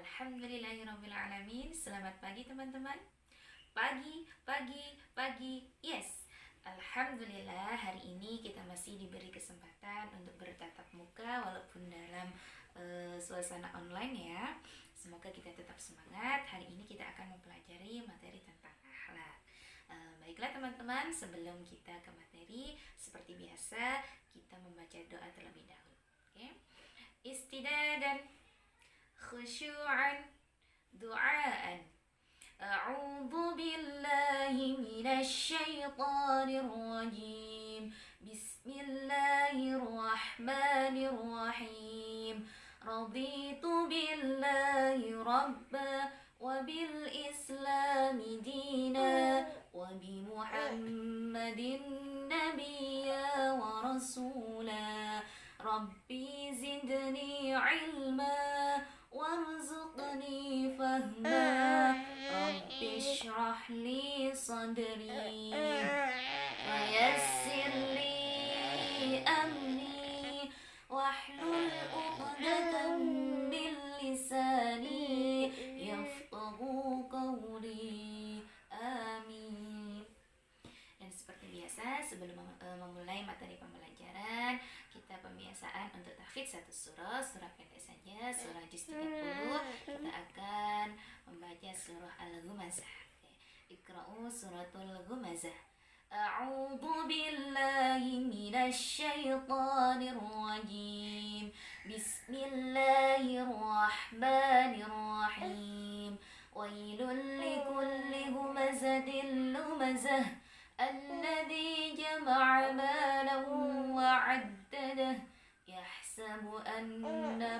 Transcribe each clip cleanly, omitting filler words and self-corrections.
Alhamdulillahirrabbilalamin. Selamat pagi teman-teman. Pagi. Yes. Alhamdulillah hari ini kita masih diberi kesempatan untuk bertatap muka walaupun dalam suasana online ya. Semoga kita tetap semangat. Hari ini kita akan mempelajari materi tentang akhlak. Baiklah teman-teman, sebelum kita ke materi, seperti biasa kita membaca doa terlebih dahulu. Oke? Istidadan خشوعا دعاء أعوذ بالله من الشيطان الرجيم بسم الله الرحمن الرحيم رضيت بالله ربا وبالإسلام دينا وبمحمد نبيا ورسولا ربي زدني علما وارزقني فهما رب اشرح لي صدري ويسر لي أمري واحلل عقدة من لساني يفقهوا قولي آمين. Dan seperti biasa sebelum memulai materi pembelajaran, kita pembiasaan untuk tahfidz satu surah pendek saja, surah juz 30. Kita akan membaca surah Al-Humazah. Iqra'u suratul Humazah. A'udzu billahi minasy syaithanir rajim. Bismillahirrahmanirrahim. Wailul likulli humazatil lumazah الذي جمع مالا وعدده يحسب أن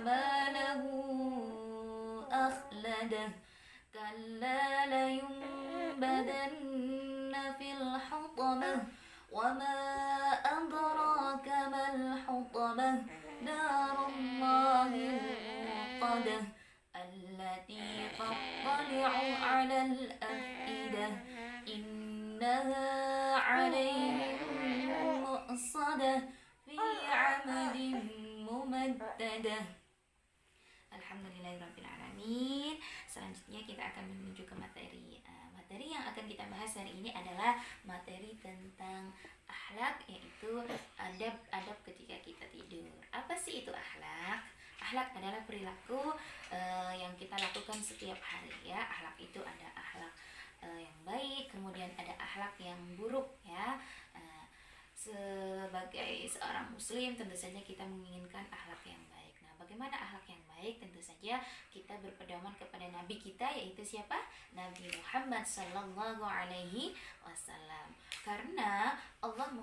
ماله أخلده كلا لينبذن في الحطمة وما أدراك ما الحطمة نار الله الموقدة التي تطلع على الأفئدة إنها عليهم مؤصدة في عمد ممددة. Alhamdulillahirrabbilalamin. Selanjutnya kita akan menuju ke materi. Materi yang akan kita bahas hari ini adalah materi tentang akhlak, yaitu adab-adab ketika kita tidur. Apa sih itu akhlak? Akhlak adalah perilaku yang kita lakukan setiap hari ya. Akhlak itu ada akhlak yang baik, kemudian ada akhlak yang buruk ya. Sebagai seorang muslim tentu saja kita menginginkan akhlak yang baik. Nah, bagaimana akhlak yang baik? Tentu saja kita berpedoman kepada nabi kita, yaitu siapa? Nabi Muhammad sallallahu alaihi wasallam. Karena Allah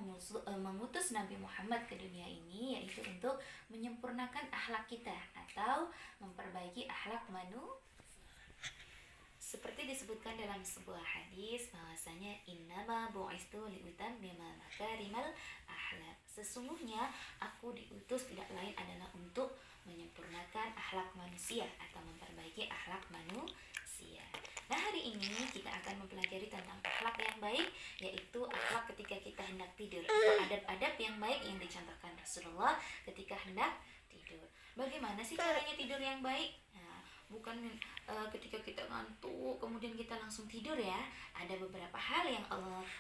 mengutus Nabi Muhammad ke dunia ini yaitu untuk menyempurnakan akhlak kita atau memperbaiki akhlak manusia. Seperti disebutkan dalam sebuah hadis bahwasanya innama bu'istu liutammima makarimal akhlak. Sesungguhnya aku diutus tidak lain adalah untuk menyempurnakan akhlak manusia atau memperbaiki akhlak manusia. Nah, hari ini kita akan mempelajari tentang akhlak yang baik, yaitu akhlak ketika kita hendak tidur atau adab-adab yang baik yang dicontohkan Rasulullah ketika hendak tidur. Bagaimana sih caranya tidur yang baik? Nah, bukan ketika kita ngantuk kemudian kita langsung tidur ya. Ada beberapa hal yang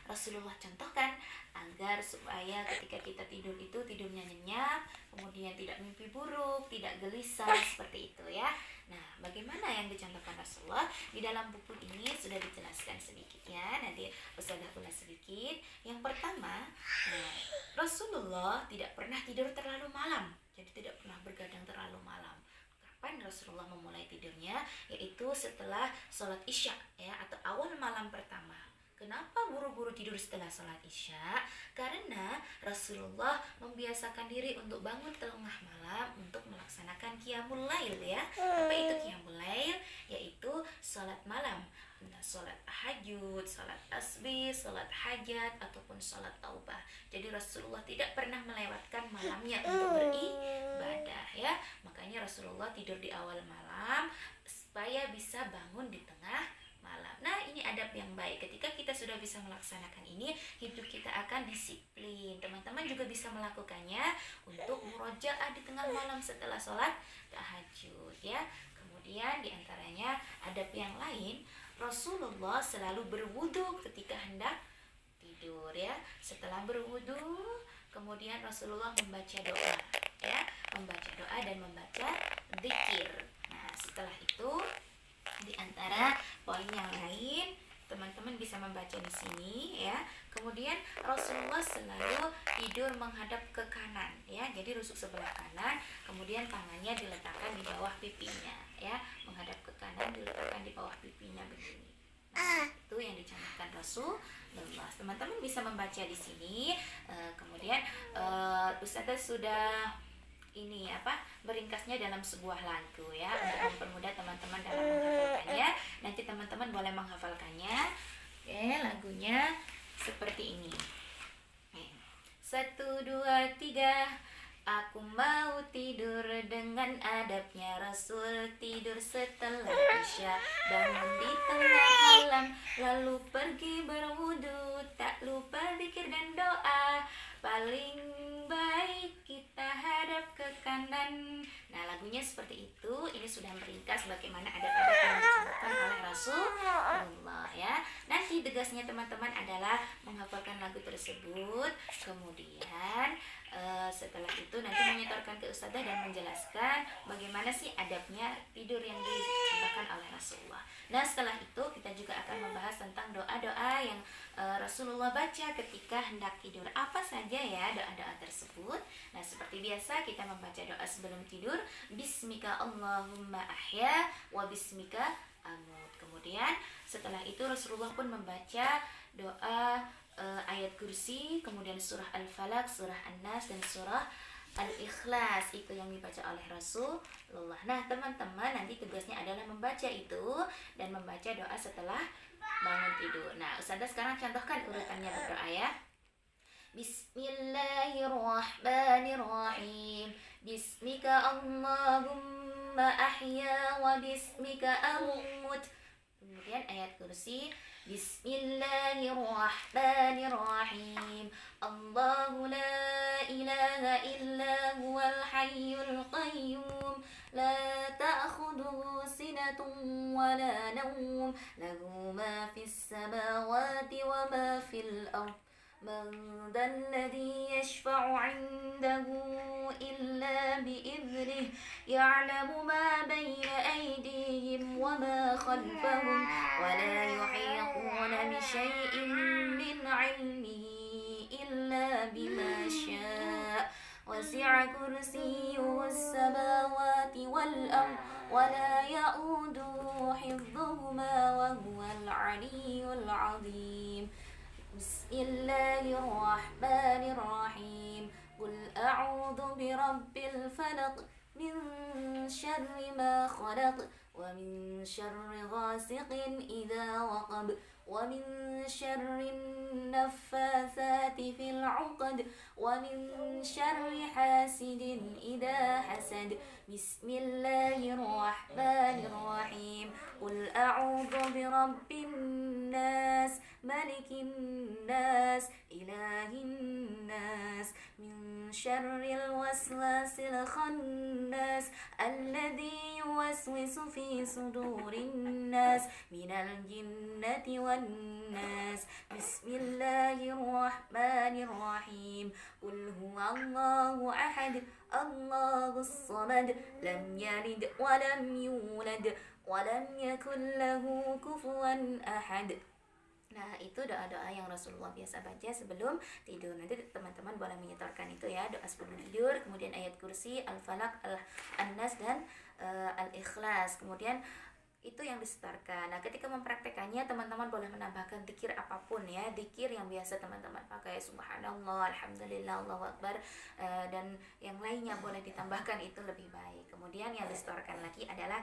Rasulullah contohkan agar supaya ketika kita tidur itu tidurnya nyenyak, kemudian tidak mimpi buruk, tidak gelisah seperti itu ya. Nah, bagaimana yang dicontohkan Rasulullah? Di dalam buku ini sudah dijelaskan sedikit ya. Nanti Ustazah ulas sedikit. Yang pertama, Rasulullah tidak pernah tidur terlalu malam. Jadi tidak pernah bergadang terlalu malam. Kapan Rasulullah memulai tidurnya? Yaitu setelah sholat isya ya, atau awal malam pertama. Kenapa buru-buru tidur setelah sholat isya? Karena Rasulullah membiasakan diri untuk bangun tengah malam untuk melaksanakan qiyamul lail ya. Apa itu qiyamul lail? Yaitu sholat malam. Sholat tahajud, sholat tasbih, sholat hajat, ataupun sholat taubah. Jadi Rasulullah tidak pernah melewatkan malamnya untuk beribadah ya. Makanya Rasulullah tidur di awal malam supaya bisa bangun di tengah malam. Nah, ini adab yang baik. Ketika kita sudah bisa melaksanakan ini, hidup kita akan disiplin. Teman-teman juga bisa melakukannya untuk murojaah di tengah malam setelah sholat tahajud ya. Kemudian diantaranya adab yang lain, Rasulullah selalu berwudu ketika hendak tidur ya. Setelah berwudu, kemudian Rasulullah membaca doa ya, membaca doa dan membaca zikir. Nah, setelah itu di antara poin yang lain teman-teman bisa membaca di sini ya. Kemudian Rasulullah selalu tidur menghadap ke kanan ya. Jadi rusuk sebelah kanan, kemudian tangannya diletakkan di bawah pipinya ya, menghadap ke kanan, diletakkan di bawah pipinya begini. Nah, itu yang dicantumkan Rasulullah. Teman-teman bisa membaca di sini. Kemudian Ustazah sudah ini meringkasnya dalam sebuah lagu ya, untuk mempermudah teman-teman dalam menghafalkannya. Nanti teman-teman boleh menghafalkannya. Oke, lagunya seperti ini. 1, 2, 3. Aku mau tidur dengan adabnya Rasul, tidur setelah Isya, bangun di tengah malam, lalu pergi berwudu, tak lupa zikir dan doa. Paling baik kita hadap ke kanan. Nah, lagunya seperti itu. Ini sudah meringkas bagaimana adab-adab yang dicontohkan oleh Rasulullah ya. Nanti tugasnya teman-teman adalah menghafalkan lagu tersebut. Kemudian setelah itu nanti menyetorkan ke Ustazah dan menjelaskan bagaimana sih adabnya tidur yang dicontohkan oleh Rasulullah. Nah, setelah itu kita juga akan membahas tentang doa-doa yang Rasulullah baca ketika hendak tidur. Apa saja ya doa-doa tersebut? Nah, seperti biasa kita membaca doa sebelum tidur. Bismika Allahumma ahya wa bismika amut. Kemudian setelah itu Rasulullah pun membaca doa ayat kursi, kemudian surah Al-Falaq, surah An-Nas, dan surah Al-Ikhlas. Itu yang dibaca oleh Rasulullah. Nah, teman-teman nanti tugasnya adalah membaca itu dan membaca doa setelah bangun tidur. Nah, Ustazah sekarang contohkan urutannya berdoa ya. Bismillahirrahmanirrahim. Bismika Allahumma ahya wa bismika amut. Kemudian ayat kursi. Bismillahirrahmanirrahim. Allahu la ilaha illa huwal hayyul qayyum. La ta'khudhuhu sinatun wa la nawm. Lahu ma fis samawati wa ma fil ardh. من ذا الذي يشفع عنده إلا بإذنه يعلم ما بين أيديهم وما خلفهم ولا يحيطون بشيء من علمه إلا بما شاء وسع كرسيه السماوات والأرض ولا يؤوده حفظهما وهو العلي العظيم. Bismillahirrahmanirrahim. Qul a'udzu birabbil falaq min syarri ma khalaq wa min syarri ghasiqin idza waqab wa min syarri naffatsati fil 'uqad wa min syarri hasidin idza hasad. Bismillahirrahmanirrahim. Qul a'udzu birabbin nas malikin nas ilahin nas min syarril waswasil khannas alladzi yuwaswisu fi sudurin nas minal jinnati wan nas. Bismillahirrahmanirrahim. Qul huwallahu ahad Allahus samad lam yalid wa lam yulad wa lam yakul lahu kufuwan ahad. Nah, itu doa-doa yang Rasulullah biasa baca sebelum tidur. Nanti teman-teman boleh menyetorkan itu ya, doa sebelum tidur, kemudian ayat kursi, Al-Falaq, An-Nas, dan Al-Ikhlas. Kemudian itu yang disetorkan. Nah, ketika mempraktekannya teman-teman boleh menambahkan zikir apapun ya, zikir yang biasa teman-teman pakai, subhanallah, alhamdulillah, Allahu akbar, dan yang lainnya boleh ditambahkan, itu lebih baik. Kemudian Kemudian yang disetorkan lagi adalah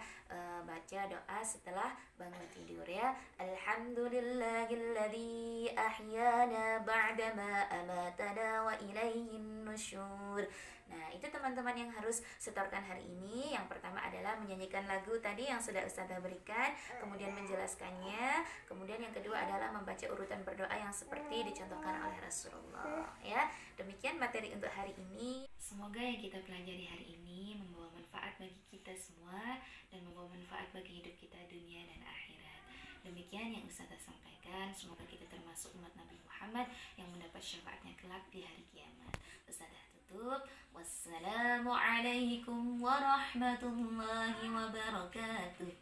baca doa setelah bangun tidur ya. Alhamdulillahilladzi ahyana ba'dama amatana wa ilaihin nusyur. Nah, itu teman-teman yang harus setorkan hari ini. Yang pertama adalah menyanyikan lagu tadi yang sudah Ustazah berikan, kemudian menjelaskannya. Kemudian yang kedua adalah membaca urutan berdoa yang seperti dicontohkan oleh Rasulullah ya. Demikian materi untuk hari ini. Semoga yang kita pelajari hari ini membawa manfaat bagi kita semua dan membawa manfaat bagi hidup kita dunia dan akhirat. Demikian yang Ustazah sampaikan. Semoga kita termasuk umat Nabi Muhammad yang mendapat syafaatnya kelak di hari kiamat. Ustazah tutup. Wassalamualaikum warahmatullahi wabarakatuh.